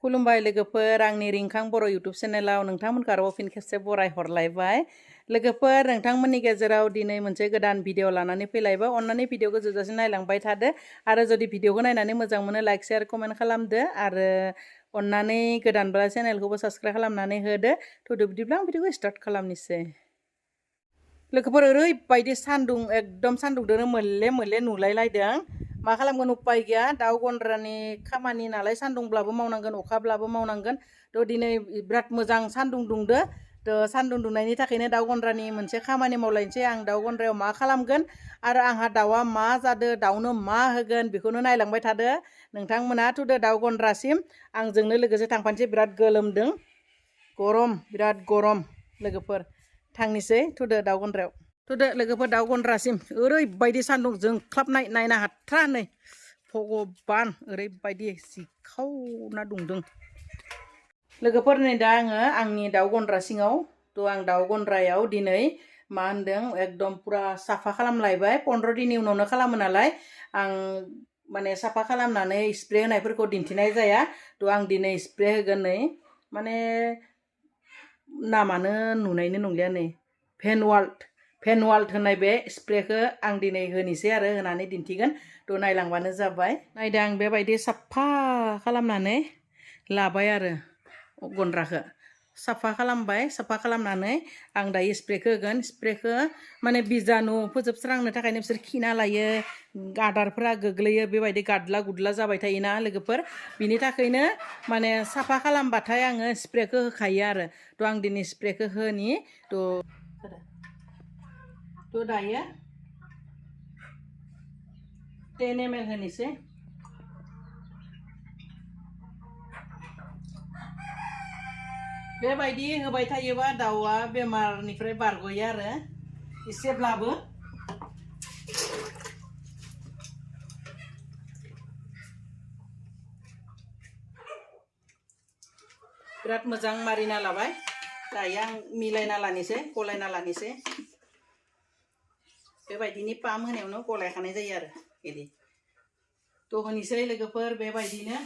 खुलुमबाय लोगोफोर आंनि रिंखां बर' इउटुब चेनेलाव नोंथांमोनखौ आरोबाव फिन खेबसे बराय हरलायबाय लोगोफोर नोंथांमोननि गेजेराव दिनै मोनसे गोदान भिडिअ लानानै फैलायबाय अन्नानै भिडिअखौ जोबजासिम नायलांबाय थादो आरो जुदि भिडिअखौ नायनानै मोजां मोनो लाइक शेयार कमेन्ट खालामदो आरो अन्नानै गोदानब्ला चेनेलखौबो साबस्क्राइब खालामनानै होदो थुदो बिदिब्ला आं भिडिअखौ स्टार्ट खालामनोसै लोगोफोर ओरैबायदि सान्दुं एकदम सान्दुंदोनो मोल्ले मोल्ले नुलायलायदों मा खालामगोन उपाय गैया दाउ गन्द्रानि खामानि नालाय सान्दुंब्लाबो मावनांगोन अखाब्लाबो मावनांगोन थ' दिनै बिराद मोजां सान्दुं दुंदो थ' सान्दुं दुंनायनि थाखायनो दाउ गन्द्रानि मोनसे खामानि मावलायनोसै आं दाउ गन्द्रायाव मा खालामगोन आरो आंहा दाउआ मा जादो दाउनो मा होगोन बेखौनो नायलांबाय थादो नोंथांमोना थुदो दाउ गन्द्रासिम आंजोंनो लोगोसे थांफानोसै बिराद गोलोमदों गरम बिराद गरम लोगोफोर थांनोसै थुदो दाउ गन्द्रायाव थुदो लोगोफोर दाउ गन्द्रासिम ओरैबायदि सान्दुं जोंख्लाबनाय नायनो हाथ्रा नै भगबान ओरैबायदि जिखावना दुंदों लोगोफोर नै दा आङो आंनि दाउ गन्द्रा सिङाव थ' आं दाउ गन्द्रायाव दिनै मा होनदों एकदम पुरा साफा खालामलायबाय 15 दिननि उनावनो खालामो नालाय आं माने साफा खालामनानै स्प्रे होनायफोरखौ दिन्थिनाय जाया थ' आं दिनै स्प्रे होगोन नै माने नामानो नुनायनो नंलिया नै भेनवाल्ट होननाय बे स्प्रेखौ आं दिनै होनोसै आरो होनानै दिन्थिगोन थ' नायलांबानो जाबाय नायदो आं बेबायदि साफा खालामनानै लाबाय आरो गन्द्राखौ साफा खालामबाय साफा खालामनानै आं दायो स्प्रेखौ होगोन स्प्रेखौ माने बिजानु फोजोबस्रांनो थाखायनो बिसोर खिना लायो आदारफोरा गोग्लैयो बेबायदि गादला गुदला जाबाय थायोना लोगोफोर बिनि थाखायनो माने साफा खालामबाथाय आङो स्प्रेखौ होखायो आरो थ' आं दिनै स्प्रेखौ होनि थ' दायो 10 ml होनोसै बेबायदि होबाय थायोबा दाउआ बेमारनिफ्राय बारग'यो आरो एसेब्लाबो बिराद मोजां मारिना लाबाय दायो आं मिलायना लानोसै गलायना लानोसै बेबायदिनि पाम होनायावनो गलायखानाय जायो आरो बिदि थ' होनोसै लोगोफोर बेबायदिनो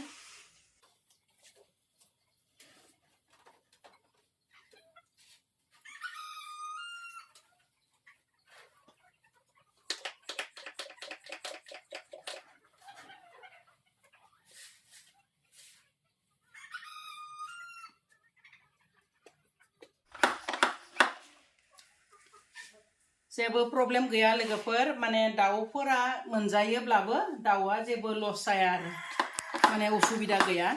जेबो प्रब्लेम गैया लोगोफोर माने दाउफोरा मोनजायोब्लाबो दाउआ जेबो लस जाया आरो माने उसुबिदा गैया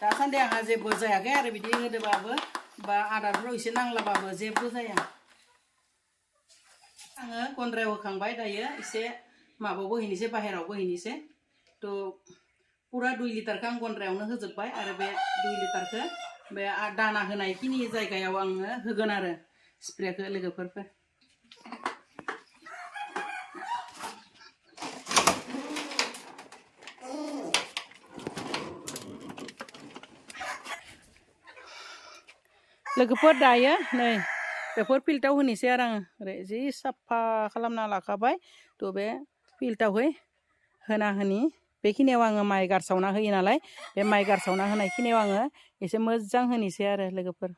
दासान्दि आंहा जेबो जायाखै आरो बिदि होदोबाबो बा आदारफ्राव एसे नांलाबाबो जेबो जाया आङो गन्द्रायाव होखांबाय दायो एसे माबायावबो हैनोसै बाहेरायावबो हैनोसै थ' पुरा 2 लिटारखौ आं गन्द्रायावनो होजोब्बाय आरो बे 2 लिटारखौ बे दाना होनायखिनि जायगायाव आङो होगोन आरो स्प्रेखौ लोगोफोर लोगोफोर दायो नै बेफोर फिल्टाव होनोसै आरो आङो ओरै जि साफा खालामना लाखाबाय थ' बे फिल्टावहै होना होनि बेखिनियाव आङो माइ गारसावना होयो नालाय बे माइ गारसावना होनायखिनियाव आङो एसे मोजां होनोसै आरो लोगोफोर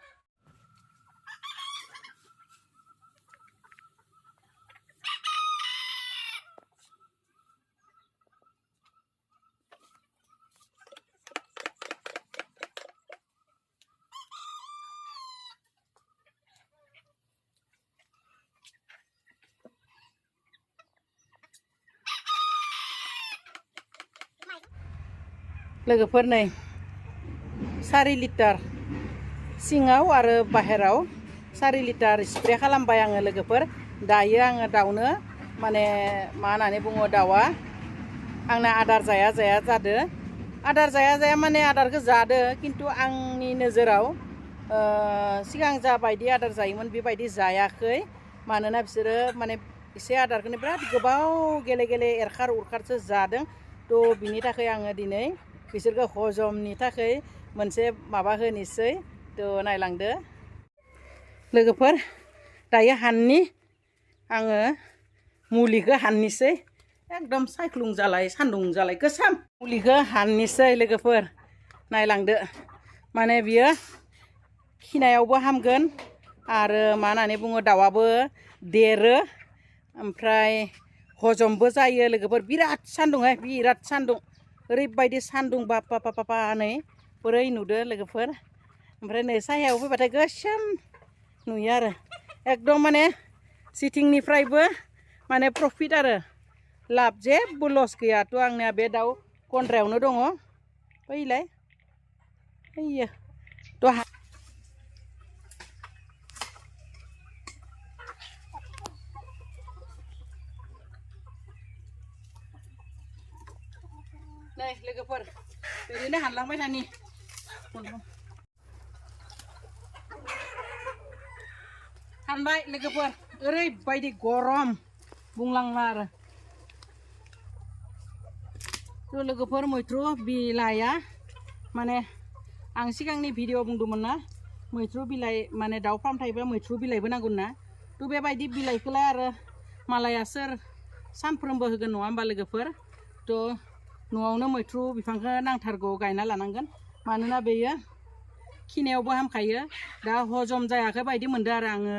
लोगोफोर नै 4 लिटार सिङाव आरो बाहेराव 4 लिटार स्प्रे खालामबाय आङो लोगोफोर दायो आङो दाउनो माने मा होननानै बुङो दाउआ आंना आदार जाया जादो आदार जाया माने आदारखौ जादो खिन्थु आंनि नोजोराव सिगां जाबायदि आदार जायोमोन बेबायदि जायाखै मानोना बिसोरो माने एसे आदारखौनो बिराद गोबाव गेले गेले एरखार उरखारसो जादों थ' बिनि थाखाय आङो दिनै बिसोरखौ हजमनि थाखाय मोनसे माबा होनोसै थ' नायलांदो लोगोफोर दायो हाननि आङो मुलिखौ हाननोसै एकदम सायख्लुं जालाय सान्दुं जालाय गोसाम मुलिखौ हाननोसै लोगोफोर नायलांदो माने बियो खिनायावबो हामगोन आरो मा होननानै बुङो दाउआबो देरो ओमफ्राय हजमबो जायो लोगोफोर बिराद सान्दुंहाय बिराद सान्दुं ओरैबायदि सान्दुं बापा पापा नै बोरै नुदो लोगोफोर ओमफ्राय नै सायाव फैबाथाय गोसोम नुयो आरो एकदम माने सिटिंनिफ्रायबो माने प्रफिट आरो लाब जेबो लस गैयाथ' आंनिया बे दाउ गन्द्रायावनो दङ फैलाय फैयो थ' नै लोगोफोर ओरैनो हानलांबाय थानि हानबाय लोगोफोर ओरैबायदि गरम बुंलांला आरो थ' लोगोफोर मैथ्रु बिलाइया माने आं सिगांनि भिडिअ बुंदोंमोन ना मैथ्रु बिलाइ माने दाउ फार्म थायोबा मैथ्रु बिलाइबो नांगौ ना थ' बेबायदि बिलाइखौलाय आरो मालाया सोर सानफ्रोमबो होगोन नङा होमबा लोगोफोर थ' न'आवनो मैथ्रु बिफांखौ नांथारगौ गायना लानांगोन मानोना बेयो खिनायावबो हामखायो दा हजम जायाखै बायदि मोनदों आरो आङो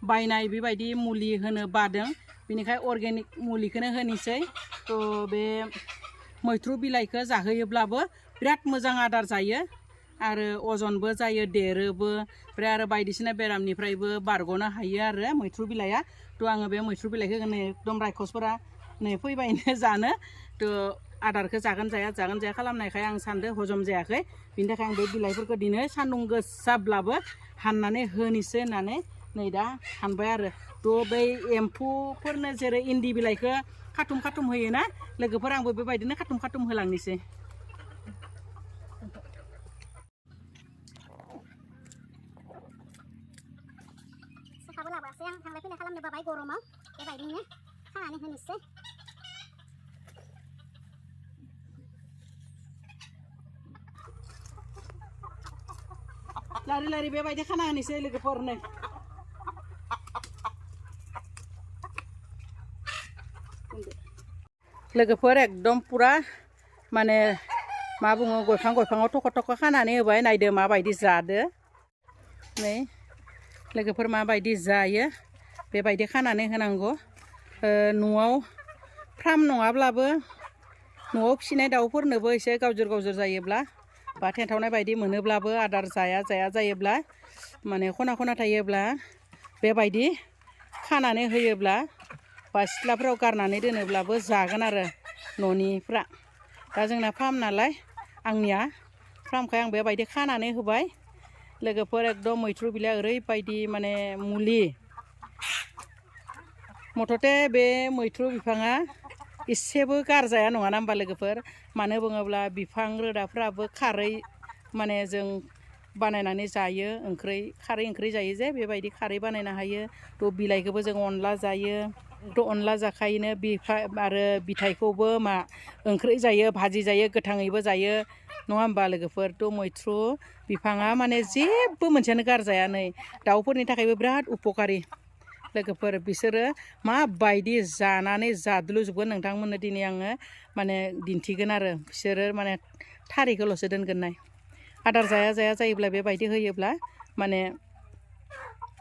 बायनाय बेबायदि मुलि होनो बादों बेनिखायनो अर्गेनिक मुलिखौनो होनोसै थ' बे मैथ्रु बिलाइखौ जाहोयोब्लाबो बिराद मोजां आदार जायो आरो अजनबो जायो देरोबो ओमफ्राय आरो बायदिसिना बेरामनिफ्रायबो बारग'नो हायो आरो मैथ्रु बिलाइया थ' आङो बे मैथ्रु बिलाइखौ नै एकदम रायखसफोरा नै फैबायनो जानो थ' आदारखौ जागोन जाया खालामनायखाय आं सान्दों हजम जायाखै बिनि थाखाय आं बे बिलाइफोरखौ दिनै सान्दुं गोसाब्लाबो हाननानै होनोसै होननानै नै दा हानबाय आरो थ' बै एम्फौफोरनो जेरै इन्दि बिलाइखौ खाथुम खाथुम होयोना लोगोफोर आंबो बेबायदिनो खाथुम खाथुम होलांनोसै सेखाबो लाबोआसै आं थांलाय फैलाय खालामनो बाबाय गरमाव बेबायदिनो खानानै होनोसै लारि लारि बेबायदि खाना होनोसै लोगोफोर नै लोगोफोर एकदम पुरा माने मा बुङो गयफाङाव थख' थख' खानानै होबाय नायदो माबायदि जादो नै लोगोफोर माबायदि जायो बेबायदि खानानै होनांगौ न'आव फार्म नङाब्लाबो न'आव फिसिनाय दाउफोरनोबो एसे गावजोर जायोब्ला बा थेन्थावनाय बायदि मोनोब्लाबो आदार जाया जायोब्ला माने खना खना थायोब्ला बेबायदि खानानै होयोब्ला बा सिथ्लाफोराव गारनानै दोनोब्लाबो जागोन आरो न'निफ्रा दा जोंना फार्म नालाय आंनिया फार्मखाय आं बेबायदि खानानै होबाय लोगोफोर एकदम मैथ्रु बिलाइया ओरैबायदि माने मुलि मथथे बे मैथ्रु बिफाङा इसेबो गारजाया नङा ना होमबा लोगोफोर मानो बुङोब्ला बिफां रोदाफ्राबो खारै माने जों बानायनानै जायो खारै ओंख्रि जायो जे बेबायदि खारै बानायनो हायो थ' बिलाइखौबो जों अनला जायो थ' अनला जाखायोनो आरो बिथाइखौबो मा ओंख्रि जायो भाजि जायो गोथाङैबो जायो नङा होमबा लोगोफोर थ' मैथ्रु बिफाङा माने जेबो मोनसेयानो गारजाया नै दाउफोरनि थाखायबो बिराद उपकारि लोगोफोर बिसोरो माबायदि जानानै जाद्लुजोबगोन नोंथांमोननो दिनै आङो माने दिन्थिगोन आरो बिसोरो माने थारिखौल'सो दोनगोन नाय आदार जाया जायोब्ला बेबायदि होयोब्ला माने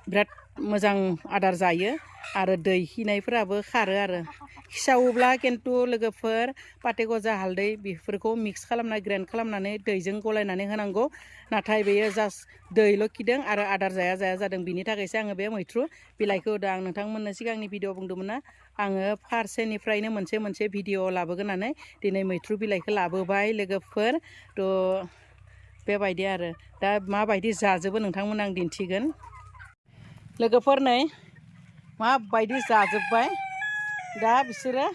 बिराद मोजां आदार जायो आरो दै खिनायफोराबो खारो आरो खिसावोब्ला खिन्थु लोगोफोर पाते गजा हालदै बेफोरखौ मिक्स खालामना ग्रेन्ड खालामनानै दैजों गलायनानै होनांगौ नाथाय बेयो जास्ट दैल' खिदों आरो आदार जाया जादों बिनि थाखायसो आङो बे मैथ्रु बिलाइखौ होदों आं नोंथांमोननो सिगांनि भिडिअ बुंदोंमोन ना आङो फारसेनिफ्रायनो मोनसे भिडिअ लाबोगोन होननानै दिनै मैथ्रु बिलाइखौ लाबोबाय लोगोफोर थ' बेबायदि आरो दा माबायदि जाजोबो नोंथांमोन आं दिन्थिगोन लोगोफोर नै माबायदि जाजोब्बाय दा बिसोरो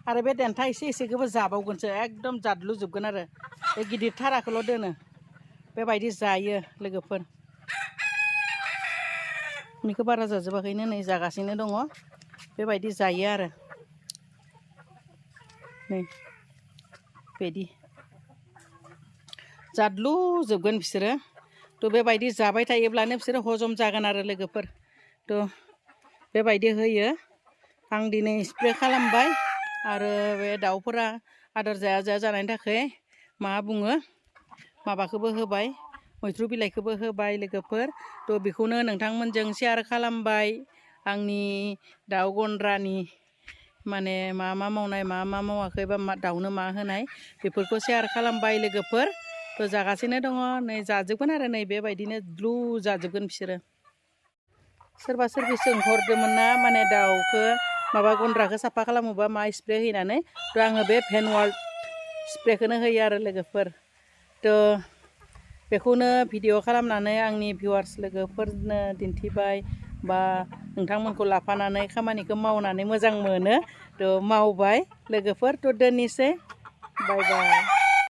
आरो बे देन्था एसेखौबो जाबावगोनसो एकदम जाद्लुजोबगोन आरो बे गिदिर थाराखौल' दोनो बेबायदि जायो लोगोफोर बेखौ बारा जाजोबाखैनो नै जागासिनो दङ बेबायदि जायो आरो नै बिदि जाद्लुजोबगोन बिसोरो थ' बेबायदि जाबाय थायोब्लानो बिसोरो हजम जागोन आरो लोगोफोर थ' बेबायदि होयो आं दिनै स्प्रे खालामबाय आरो बे दाउफोरा आदार जाया जानायनि थाखाय मा बुङो माबाखौबो होबाय मैथ्रु बिलाइखौबो होबाय लोगोफोर थ' बेखौनो नोंथांमोनजों शेयार खालामबाय आंनि दाउ गन्द्रानि माने मा मावनाय मा मावाखै बा दाउनो मा होनाय बेफोरखौ शेयार खालामबाय लोगोफोर थ' जागासिनो दङ नै जाजोबगोन आरो नै बेबायदिनो द्लु जाजोबगोन बिसोरो सोरबा सोरबि सोंहरदोंमोन ना माने दाउखौ माबा गन्द्राखौ साफा खालामोबा मा स्प्रे होनानै थ' आङो बे भेनवार्ड स्प्रेखौनो होयो आरो लोगोफोर थ' बेखौनो भिडिअ खालामनानै आंनि भिउवार्स लोगोफोरनो दिन्थिबाय बा नोंथांमोनखौ लाफानानै खामानिखौ मावनानै मोजां मोनो थ' मावबाय लोगोफोर थ' दोननोसै बाय बाय